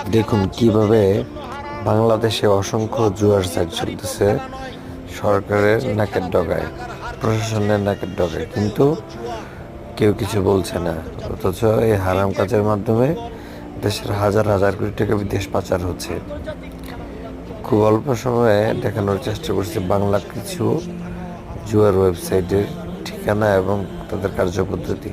দেখুন কিভাবে বাংলাদেশে অসংখ্য জুয়ার সাইট চলতেছে সরকারের নাকের ডগায়, প্রশাসনের নাকের ডগায়, কিন্তু কেউ কিছু বলছে না। অথচ এই হারাম কাজের মাধ্যমে দেশের হাজার হাজার কোটি টাকা বিদেশ পাচার হচ্ছে। খুব অল্প সময়ে দেখানোর চেষ্টা করছি বাংলা কিছু জুয়ার ওয়েবসাইটের ঠিকানা এবং তাদের কার্যপদ্ধতি।